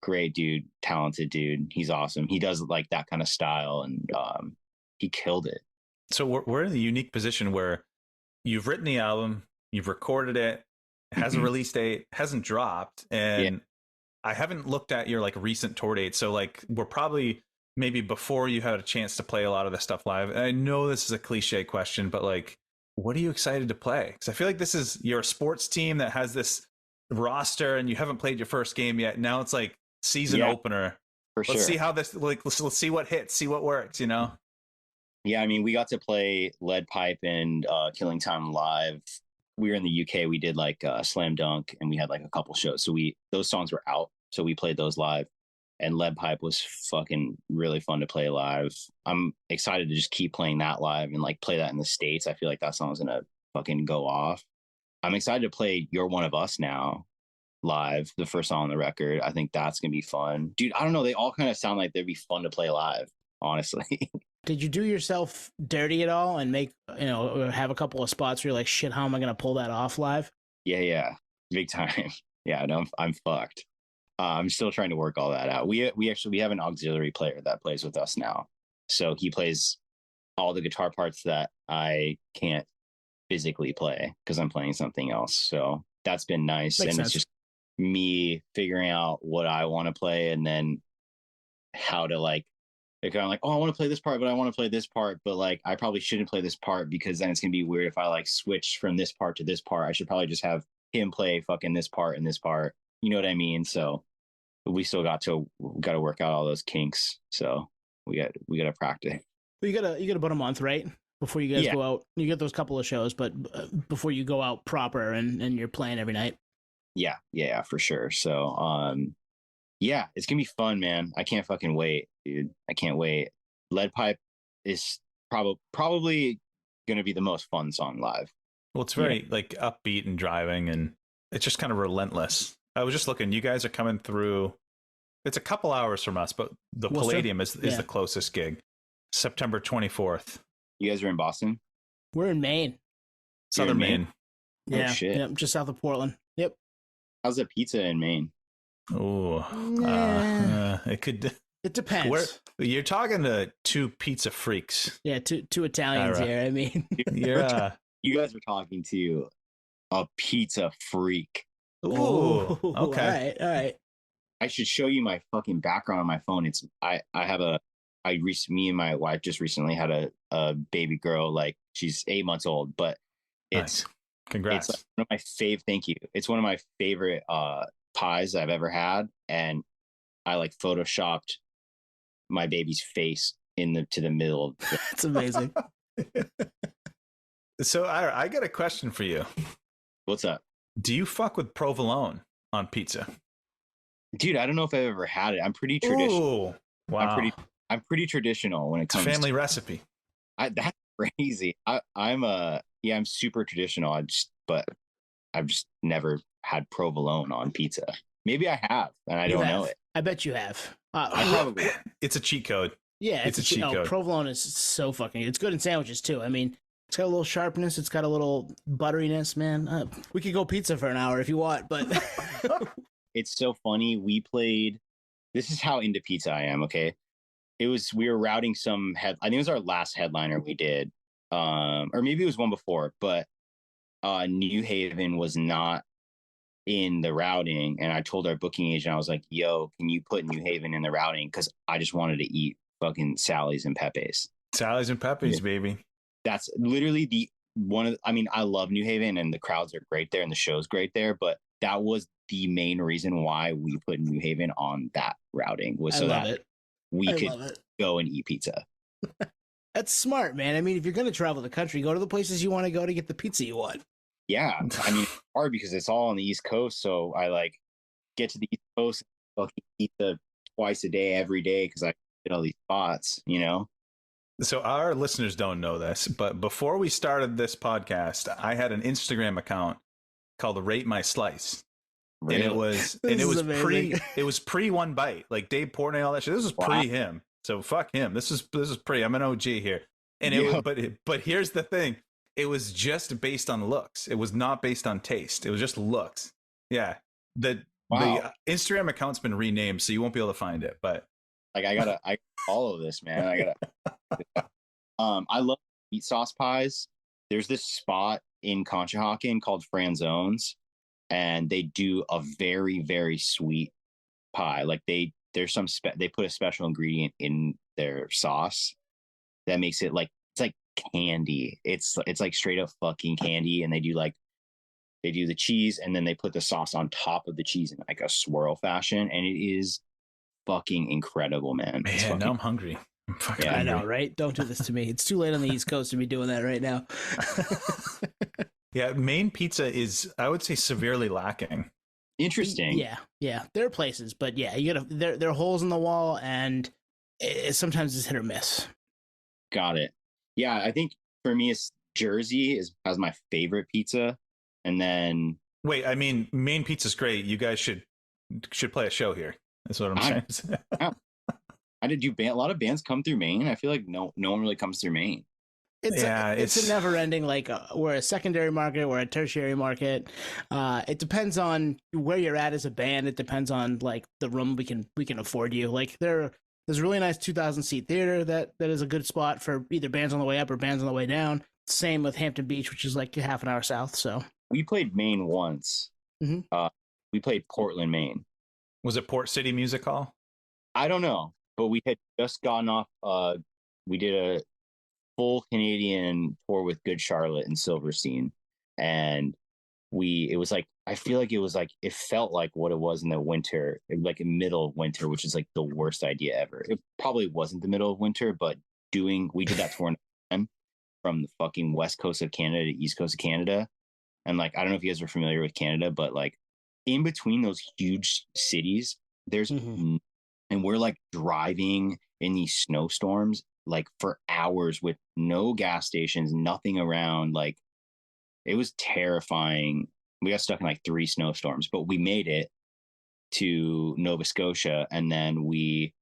Great dude, talented dude. He's awesome. He does like that kind of style, and he killed it. So we're in the unique position where you've written the album, you've recorded it, has a release date, hasn't dropped, and I haven't looked at your like recent tour date. So like we're probably maybe before you had a chance to play a lot of this stuff live. And I know this is a cliche question, but like, what are you excited to play? Because I feel like you're a sports team that has this roster, and you haven't played your first game yet. Now it's like season opener. For sure. Let's see how this like. Let's see what hits, see what works. Yeah, I mean, we got to play Lead Pipe and Killing Time live. We were in the UK. We did like Slam Dunk, and we had like a couple shows. So those songs were out, so we played those live. and Lead Pipe was fucking really fun to play live. I'm excited to just keep playing that live and like play that in the States. I feel like that song's gonna fucking go off. I'm excited to play You're One of Us now live, the first song on the record. I think that's gonna be fun. Dude, I don't know. They all kind of sound like they'd be fun to play live, honestly. Did you do yourself dirty at all and make, have a couple of spots where you're like, shit, how am I going to pull that off live? Yeah. Big time. Yeah, no, I'm fucked. I'm still trying to work all that out. We have an auxiliary player that plays with us now. So he plays all the guitar parts that I can't physically play because I'm playing something else. So that's been nice. Makes and sense. It's just me figuring out what I want to play and then how to like kind of like, oh, I want to play this part, but I want to play this part, but like I probably shouldn't play this part because then it's gonna be weird if I like switch from this part to this part. I should probably just have him play fucking this part and this part. You know what I mean? So we still got to work out all those kinks. So we got to practice. Well, you got about a month, right? Before you guys go out. You get those couple of shows, but before you go out proper and you're playing every night. Yeah, for sure. So yeah, it's gonna be fun, man. I can't fucking wait, dude. I can't wait. Lead Pipe is probably gonna be the most fun song live. Well, it's very like upbeat and driving, and it's just kind of relentless. I was just looking. You guys are coming through. It's a couple hours from us, but the Palladium is the closest gig. September 24th. You guys are in Boston? We're in Maine. Southern Maine. Yeah, oh, shit. Yep, just south of Portland. Yep. How's the pizza in Maine? Oh, it could. It depends. You're talking to two pizza freaks. Yeah, two Italians here. I mean, you guys are talking to a pizza freak. Ooh, okay. All right. I should show you my fucking background on my phone. Me and my wife just recently had a baby girl. Like she's 8 months old, but it's nice. Congrats. It's one of my thank you. It's one of my favorite pies I've ever had, and I like photoshopped my baby's face to the middle. That's amazing. So I got a question for you. What's up? Do you fuck with provolone on pizza? Dude, I don't know if I've ever had it. I'm pretty traditional. Ooh, wow. I'm pretty traditional when it comes to family recipe. That's crazy. I'm super traditional. I've just never had provolone on pizza. Maybe I have, and I don't know it. I bet you have. I probably. It's a cheat code. Yeah, it's a cheat code. Provolone is so fucking. It's good in sandwiches too. I mean, it's got a little sharpness. It's got a little butteriness, man. We could go pizza for an hour if you want, but it's so funny. We played. This is how into pizza I am. Okay, we were routing some I think it was our last headliner we did, or maybe it was one before, but New Haven was not in the routing, and I told our booking agent, I was like, yo, can you put New Haven in the routing, because I just wanted to eat fucking Sally's and Pepe's. Sally's and Pepe's, baby. That's literally I love New Haven, and the crowds are great there and the show's great there, but that was the main reason why we put New Haven on that routing, was so that we could go and eat pizza. That's smart, man. I mean, if you're going to travel the country, go to the places you want to go to get the pizza you want. Yeah. I mean, it's hard because it's all on the East Coast. So I like get to the East Coast and fucking pizza twice a day, every day, because I get all these spots, you know? So our listeners don't know this, but before we started this podcast, I had an Instagram account called Rate My Slice. Really? And it was pre One Bite, like Dave Portnoy and all that shit. This was pre him. So fuck him. This is pre. I'm an OG here. And but here's the thing. It was just based on looks. It was not based on taste. It was just looks. Yeah. The Instagram account's been renamed, so you won't be able to find it. But like I follow this, man. I love meat sauce pies. There's this spot in Conshohocken called Franzones, and they do a very, very sweet pie. Like they put a special ingredient in their sauce that makes it like, it's like candy. It's like straight up fucking candy. And they do the cheese, and then they put the sauce on top of the cheese in like a swirl fashion, and it is fucking incredible, man. Now I'm hungry. Yeah, I know, right? Don't do this to me. It's too late on the East Coast to be doing that right now. Yeah, Maine pizza is, I would say, severely lacking. Interesting. Yeah. There are places, but yeah, you gotta there are holes in the wall, and sometimes it's hit or miss. Got it. Yeah, I think for me, it's Jersey as my favorite pizza, and then Wait, I mean, Maine pizza's great. You guys should play a show here. That's what I'm saying. I did do a lot of bands come through Maine. I feel like no one really comes through Maine. It's a never ending, like we're a secondary market, we're a tertiary market. It depends on where you're at as a band. It depends on like the room we can afford you. Like there's a really nice 2,000 seat theater that is a good spot for either bands on the way up or bands on the way down. Same with Hampton Beach, which is like half an hour south. So we played Maine once. Mm-hmm. We played Portland, Maine. Was it Port City Music Hall? I don't know, but we had just gotten off. We did a full Canadian tour with Good Charlotte and Silverstein, and it was like, I feel like it felt like what it was in the winter, like in middle of winter, which is like the worst idea ever. It probably wasn't the middle of winter, but we did that tour from the fucking west coast of Canada to east coast of Canada. And like, I don't know if you guys are familiar with Canada, but like in between those huge cities, there's, and we're like driving in these snowstorms, like for hours with no gas stations, nothing around. Like it was terrifying. We got stuck in like 3 snowstorms, but we made it to Nova Scotia. And then we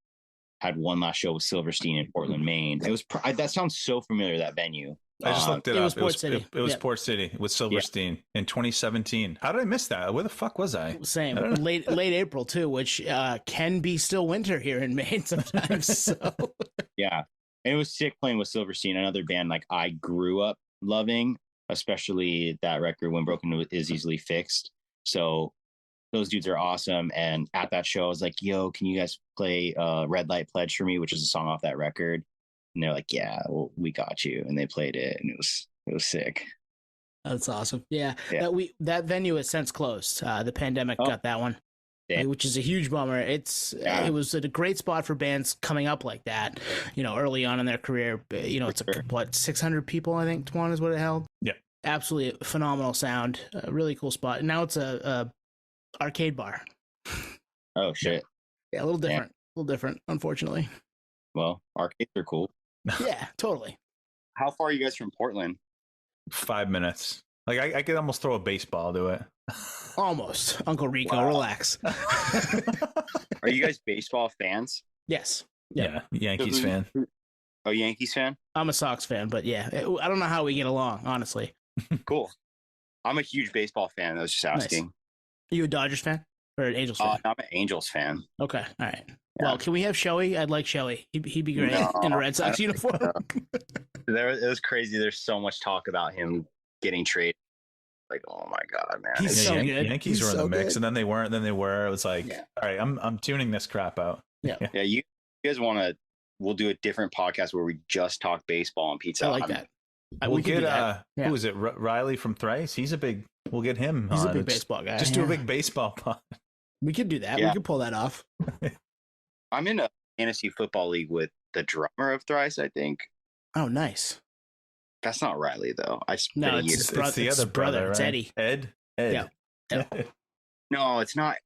had one last show with Silverstein in Portland, Maine. It was, that sounds so familiar, that venue. I just looked it up. Was Port City. It was Port City with Silverstein in 2017. How did I miss that? Where the fuck was I? Same. Late April too, which can be still winter here in Maine sometimes. So yeah, and it was sick playing with Silverstein, another band like I grew up loving, especially that record When Broken Is Easily Fixed. So those dudes are awesome. And at that show, I was like, "Yo, can you guys play Red Light Pledge for me?" which is a song off that record. And they're like, "Yeah, well, we got you," and they played it, and it was sick. That's awesome. Yeah. That venue has since closed. The pandemic got that one, which is a huge bummer. It was a great spot for bands coming up like that, early on in their career. It's what 600 people, I think. Twan is what it held. Yeah, absolutely phenomenal sound. A really cool spot. And now it's a arcade bar. Oh shit. Yeah, a little different. A little different, unfortunately. Well, arcades are cool. Yeah, totally. How far are you guys from Portland? 5 minutes. Like I could almost throw a baseball to it. Almost. Uncle Rico, relax. Are you guys baseball fans? Yes. Yeah, Yankees fan. Oh, Yankees fan? I'm a Sox fan, but yeah, I don't know how we get along, honestly. Cool. I'm a huge baseball fan. I was just asking. Nice. Are you a Dodgers fan or an Angels fan? I'm an Angels fan. Okay, all right. Yeah. Well, can we have Shoei? I'd like Shoei. He'd be great in a Red Sox uniform. It was crazy. There's so much talk about him getting traded. Like, oh my god, man! He's so good. Yankees were in the mix, and then they weren't. Then they were. It was like, all right, I'm tuning this crap out. Yeah. You guys want to? We'll do a different podcast where we just talk baseball on Pizza. I like that. We'll get who is it? Riley from Thrice. He's a big. We'll get him. He's a big baseball guy. Just do a big baseball pod. We could do that. We could pull that off. I'm in a fantasy football league with the drummer of Thrice, I think. Oh, nice. That's not Riley, though. It's the other brother. Right? It's Eddie. Ed. Yeah. No, it's not.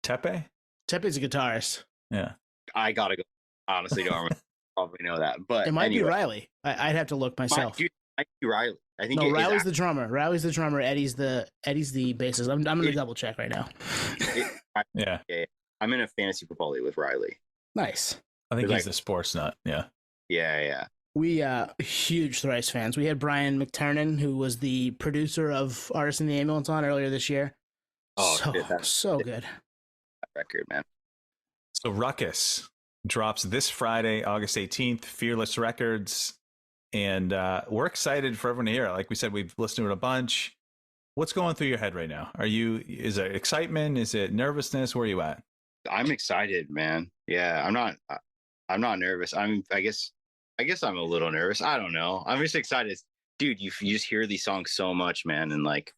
Tepe? Tepe's a guitarist. Yeah. I gotta go. Honestly, don't probably know that, but it might be Riley. I'd have to look myself. Might be Riley. I think. No, Riley's the drummer. Riley's the drummer. Eddie's the bassist. I'm gonna double check right now. Yeah. I'm in a fantasy football league with Riley. Nice. I think he's the sports nut. Yeah. Yeah. We huge Thrice fans. We had Brian McTernan, who was the producer of Artist in the Ambulance on earlier this year. Oh, so good. That record, man. So Ruckus drops this Friday, August 18th, Fearless Records. And we're excited for everyone to hear it. Like we said, we've listened to it a bunch. What's going through your head right now? Is it excitement? Is it nervousness? Where are you at? I'm excited, man. Yeah, I'm not nervous. I guess I'm a little nervous. I don't know. I'm just excited. Dude, you just hear these songs so much, man. And like,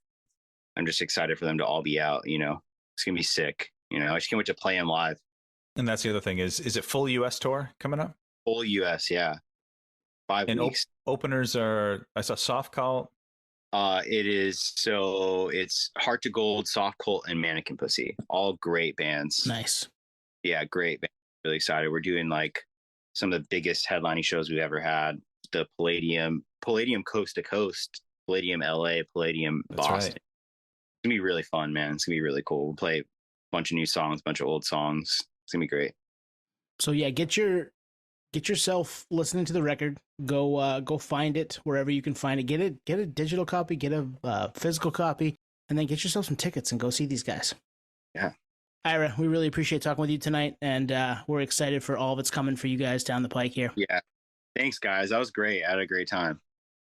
I'm just excited for them to all be out, It's going to be sick. I just can't wait to play them live. And that's the other thing is it full US tour coming up? Full US, yeah. 5 weeks. Openers are, I saw Soft Call It's Heart to Gold, Soft Cult, and Mannequin Pussy. All great bands. Nice. Yeah, great band. Really excited. We're doing like some of the biggest headlining shows we've ever had. The Palladium Coast to Coast, Palladium LA, Palladium That's Boston. right. It's gonna be really fun, man. It's gonna be really cool. We'll play a bunch of new songs, a bunch of old songs. It's gonna be great. So yeah, get yourself listening to the record. Go find it wherever you can find it. Get a digital copy, get a physical copy, and then get yourself some tickets and go see these guys. Yeah. Ira, we really appreciate talking with you tonight, and we're excited for all that's coming for you guys down the pike here. Yeah. Thanks, guys. That was great. I had a great time.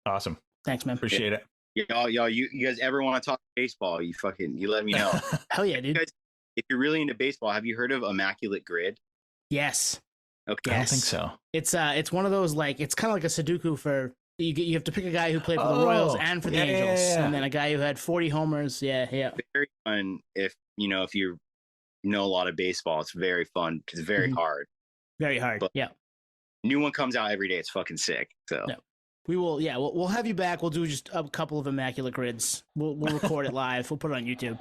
Awesome. Thanks, man. Appreciate it. Y'all, you guys ever want to talk baseball? You let me know. Hell yeah, dude. Guys, if you're really into baseball, have you heard of Immaculate Grid? Yes. Okay. I don't think so. It's one of those, like, it's kind of like a Sudoku for you have to pick a guy who played for the Royals and for the Angels, and then a guy who had 40 homers. Yeah. Very fun if you know a lot of baseball. It's very fun. It's very hard. Very hard. But yeah. New one comes out every day. It's fucking sick. So yeah. We will. Yeah, we'll have you back. We'll do just a couple of Immaculate Grids. We'll record it live. We'll put it on YouTube.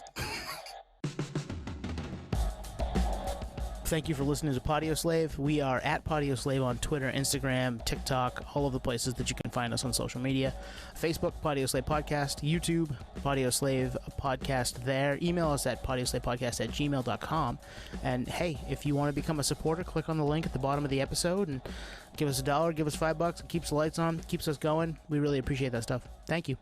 Thank you for listening to Podio Slave. We are at Podio Slave on Twitter, Instagram, TikTok, all of the places that you can find us on social media. Facebook, Podio Slave Podcast. YouTube, Podio Slave Podcast there. Email us at podioslavepodcast@gmail.com. And hey, if you want to become a supporter, click on the link at the bottom of the episode and give us $1, give us $5. It keeps the lights on, keeps us going. We really appreciate that stuff. Thank you.